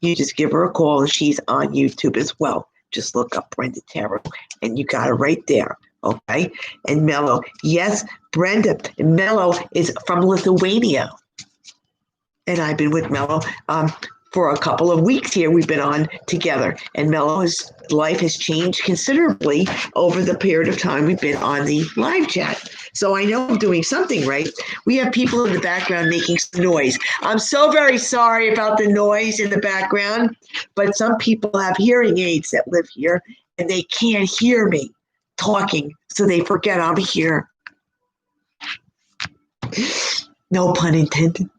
you just give her a call, and she's on YouTube as well. Just look up Brenda Tarot, and you got her right there, okay? And Mello, yes, Brenda, Mello is from Lithuania. And I've been with Mello for a couple of weeks here. We've been on together, and Mello's life has changed considerably over the period of time we've been on the live chat. So I know I'm doing something right. We have people in the background making some noise. I'm so very sorry about the noise in the background, but some people have hearing aids that live here, and they can't hear me talking, so they forget I'm here. No pun intended.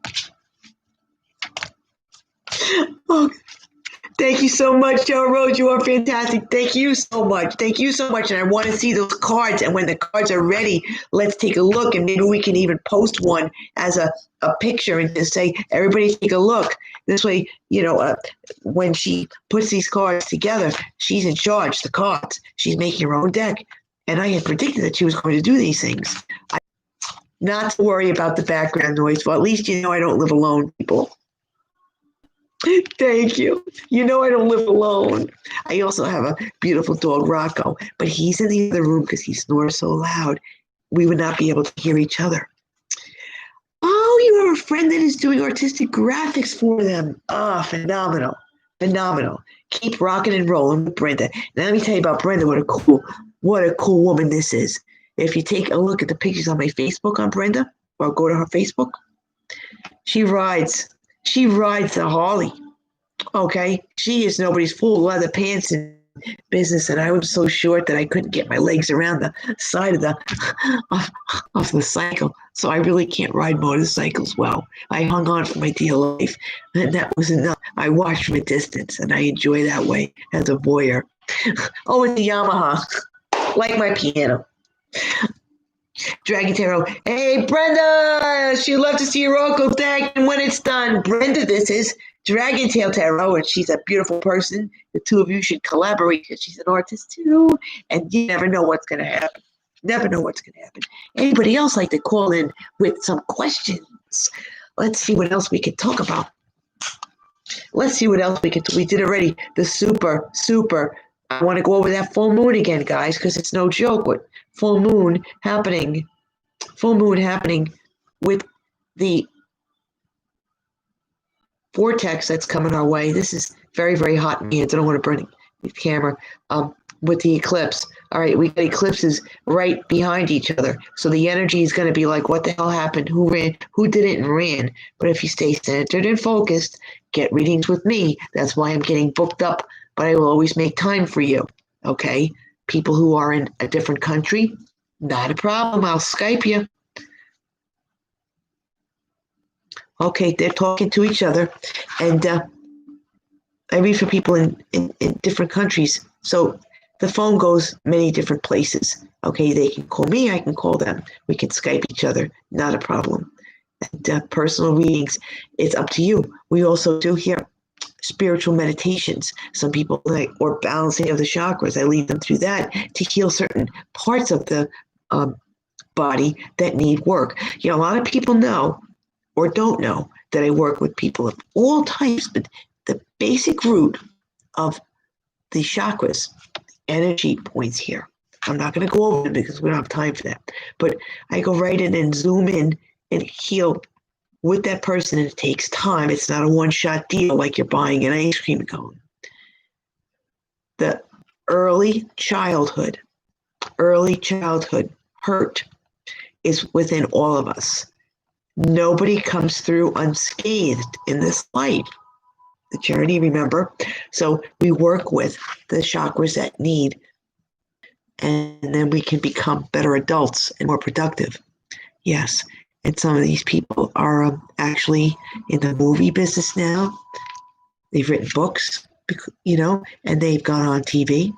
Oh, thank you so much, Joe Rose. You are fantastic. Thank you so much. Thank you so much. And I want to see those cards. And when the cards are ready, let's take a look. And maybe we can even post one as a picture and just say, everybody take a look. This way, when she puts these cards together, she's in charge, the cards. She's making her own deck. And I had predicted that she was going to do these things. Not to worry about the background noise. Well, at least I don't live alone, people. Thank you. I don't live alone. I also have a beautiful dog, Rocco, but he's in the other room because he snores so loud. We would not be able to hear each other. Oh, you have a friend that is doing artistic graphics for them. Oh, phenomenal. Phenomenal. Keep rocking and rolling with Brenda. Now, let me tell you about Brenda. What a cool woman this is. If you take a look at the pictures on my Facebook on Brenda, or go to her Facebook, she rides the Harley. Okay, she is nobody's full leather pants in business, and I was so short that I couldn't get my legs around the side of the cycle. So I really can't ride motorcycles well. I hung on for my dear life, and that was enough. I watched from a distance, and I enjoy that way as a voyeur. Oh, it's a Yamaha, like my piano. Dragon Tarot. Hey, Brenda! She'd love to see your oracle deck, and when it's done, Brenda, this is Dragon Tail Tarot, and she's a beautiful person. The two of you should collaborate because she's an artist too, and you never know what's going to happen. Never know what's going to happen. Anybody else like to call in with some questions? Let's see what else we can talk about. Let's see what else we did already. The super. I want to go over that full moon again, guys, because it's no joke. What full moon happening with the vortex that's coming our way. This is very, very hot in here. I don't want to burn the camera. With the eclipse. All right, we got eclipses right behind each other. So the energy is going to be like, what the hell happened? Who ran? Who did it and ran? But if you stay centered and focused, get readings with me. That's why I'm getting booked up, but I will always make time for you. Okay? People who are in a different country, not a problem. I'll Skype you. Okay, they're talking to each other. And I read for people in different countries. So the phone goes many different places. Okay, they can call me, I can call them. We can Skype each other, not a problem. And personal readings, it's up to you. We also do here spiritual meditations. Some people like, or balancing of the chakras. I lead them through that to heal certain parts of the body that need work. A lot of people know or don't know that I work with people of all types, but the basic root of the chakras, energy points here. I'm not going to go over it because we don't have time for that. But I go right in and zoom in and heal with that person, and it takes time. It's not a one-shot deal like you're buying an ice cream cone. The early childhood hurt is within all of us. Nobody comes through unscathed in this life. The journey, remember? So we work with the chakras that need, and then we can become better adults and more productive. Yes. And some of these people are actually in the movie business now. They've written books, and they've gone on TV.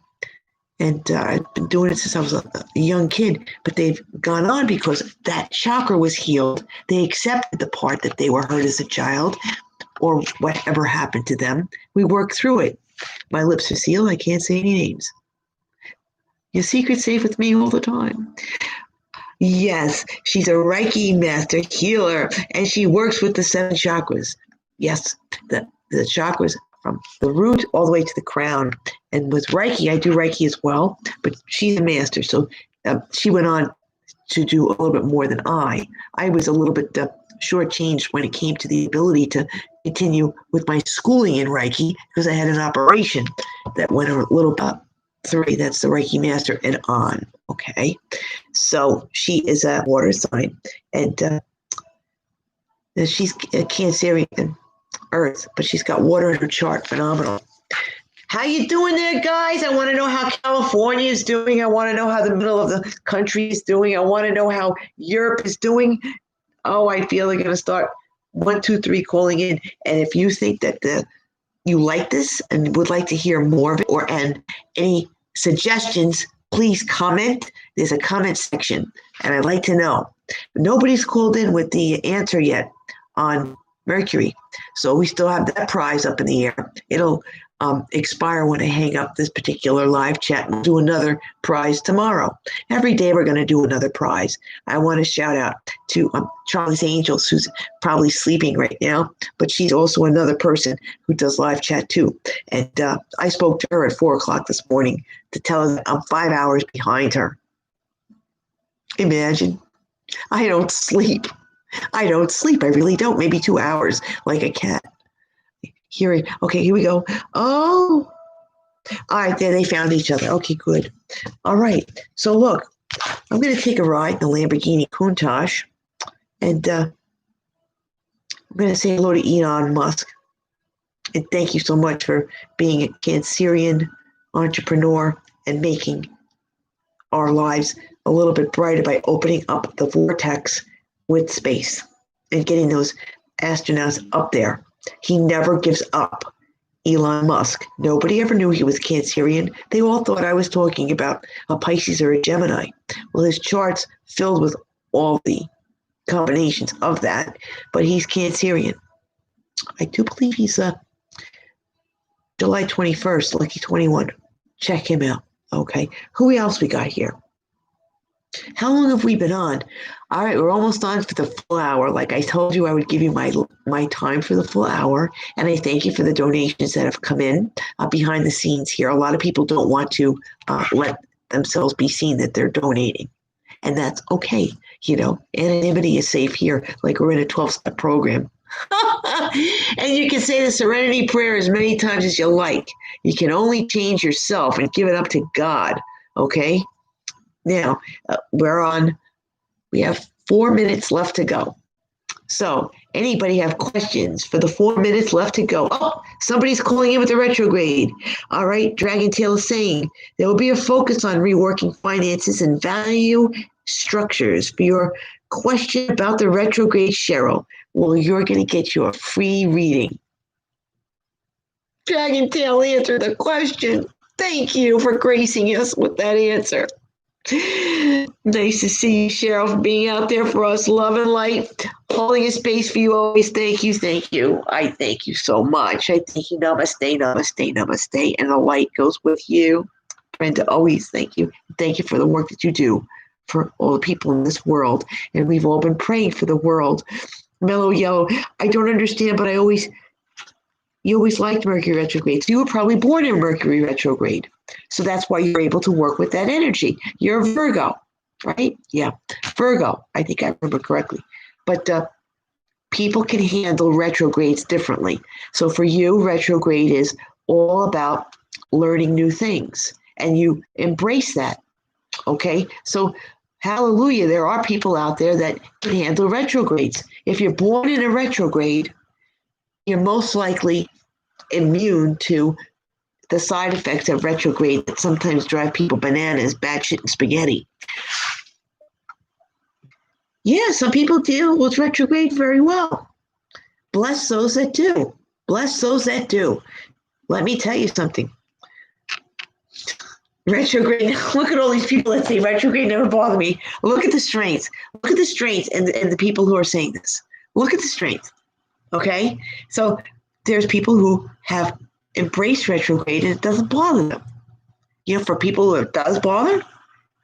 And I've been doing it since I was a young kid, but they've gone on because that chakra was healed. They accepted the part that they were hurt as a child or whatever happened to them. We work through it. My lips are sealed. I can't say any names. Your secret's safe with me all the time. Yes, she's a Reiki master healer, and she works with the 7 chakras. Yes, the chakras from the root all the way to the crown. And with Reiki, I do Reiki as well, but she's a master. So she went on to do a little bit more than I. I was a little bit shortchanged when it came to the ability to continue with my schooling in Reiki because I had an operation that went a little bit 3. That's the Reiki master and on. Okay. So she is a water sign, and she's a Cancerian Earth, but she's got water in her chart. Phenomenal. How you doing there, guys? I want to know how California is doing. I want to know how the middle of the country is doing. I want to know how Europe is doing. Oh, I feel they're going to start 1, 2, 3 calling in. And if you think that you like this and would like to hear more of it, and any suggestions, please comment. There's a comment section, and I'd like to know. Nobody's called in with the answer yet on Mercury, so we still have that prize up in the air. It'll expire when I hang up this particular live chat. We'll do another prize tomorrow. Every day we're going to do another prize. I want to shout out to Charlie's Angels, who's probably sleeping right now, but she's also another person who does live chat too. And I spoke to her at 4:00 this morning to tell her that I'm 5 hours behind her. Imagine. I don't sleep. I really don't. Maybe 2 hours like a cat. Okay, here we go. Oh, all right, there they found each other. Okay, good. All right, so look, I'm going to take a ride in the Lamborghini Countach, and I'm going to say hello to Elon Musk, and thank you so much for being a Cancerian entrepreneur and making our lives a little bit brighter by opening up the vortex with space and getting those astronauts up there. He never gives up. Elon Musk. Nobody ever knew he was Cancerian. They all thought I was talking about a Pisces or a Gemini. Well, his chart's filled with all the combinations of that, but he's Cancerian. I do believe he's July 21st, lucky 21. Check him out. Okay. Who else we got here? How long have we been on? All right, we're almost on for the full hour. Like I told you, I would give you my time for the full hour. And I thank you for the donations that have come in behind the scenes here. A lot of people don't want to let themselves be seen that they're donating. And that's okay. Anonymity is safe here. Like we're in a 12-step program. And you can say the Serenity Prayer as many times as you like. You can only change yourself and give it up to God. Okay? Now, we have 4 minutes left to go. So, anybody have questions for the 4 minutes left to go? Oh, somebody's calling in with the retrograde. All right, Dragon Tail is saying there will be a focus on reworking finances and value structures. For your question about the retrograde, Cheryl, well, you're going to get your free reading. Dragon Tail answered the question. Thank you for gracing us with that answer. Nice to see you, Cheryl, for being out there for us. Love and light, holding a space for you always. Thank you, thank you. I thank you so much. I thank you. Namaste, namaste, namaste. And the light goes with you. Brenda, always thank you. Thank you for the work that you do for all the people in this world. And we've all been praying for the world. Mellow Yellow, I don't understand, but you always liked Mercury retrograde. So you were probably born in Mercury retrograde. So that's why you're able to work with that energy. You're a Virgo, right? Yeah, Virgo. I think I remember correctly. But people can handle retrogrades differently. So for you, retrograde is all about learning new things, and you embrace that. Okay, so hallelujah, there are people out there that can handle retrogrades. If you're born in a retrograde, you're most likely immune to the side effects of retrograde that sometimes drive people bananas, batshit, and spaghetti. Yeah, some people deal with retrograde very well. Bless those that do. Bless those that do. Let me tell you something. Retrograde, look at all these people that say retrograde never bothered me. Look at the strengths. Look at the strengths and the people who are saying this. Look at the strength. Okay? So there's people who have embraced retrograde and it doesn't bother them. You know, for people who it does bother,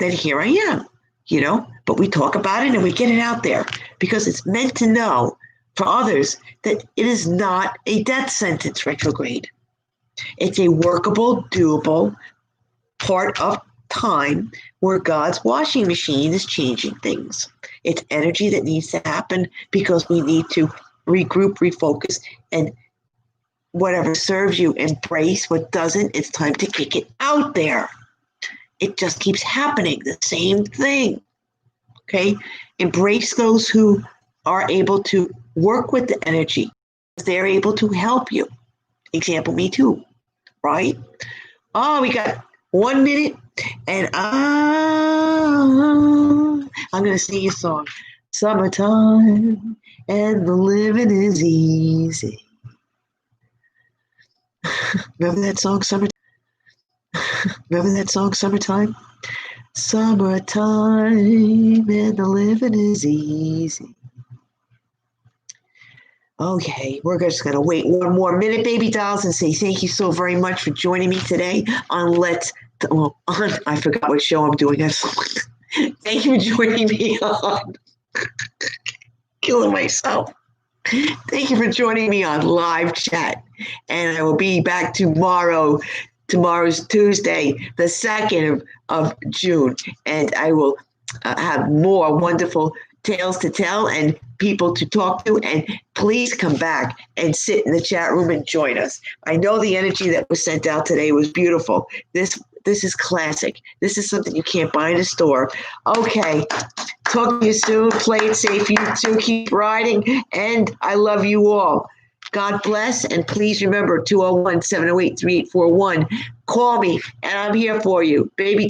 then here I am, you know, but we talk about it and we get it out there because it's meant to know for others that it is not a death sentence retrograde. It's a workable, doable part of time where God's washing machine is changing things. It's energy that needs to happen because we need to regroup, refocus, and whatever serves you, embrace. What doesn't, it's time to kick it out there. It just keeps happening, the same thing. Okay? Embrace those who are able to work with the energy. They're able to help you. Example, me too, right? Oh, we got 1 minute, and I'm going to sing a song. Summertime, and the living is easy. Remember that song, Summertime? Remember that song, Summertime? Summertime, and the living is easy. Okay, we're just going to wait 1 more minute, baby dolls, and say thank you so very much for joining me today on I forgot what show I'm doing. Thank you for joining me on killing myself. Thank you for joining me on live chat. And I will be back tomorrow. Tomorrow's Tuesday, the 2nd of June. And I will have more wonderful tales to tell and people to talk to. And please come back and sit in the chat room and join us. I know the energy that was sent out today was beautiful. This is classic. This is something you can't buy in a store. Okay. Talk to you soon. Play it safe. You too. Keep riding. And I love you all. God bless. And please remember 201-708-3841. Call me and I'm here for you. Baby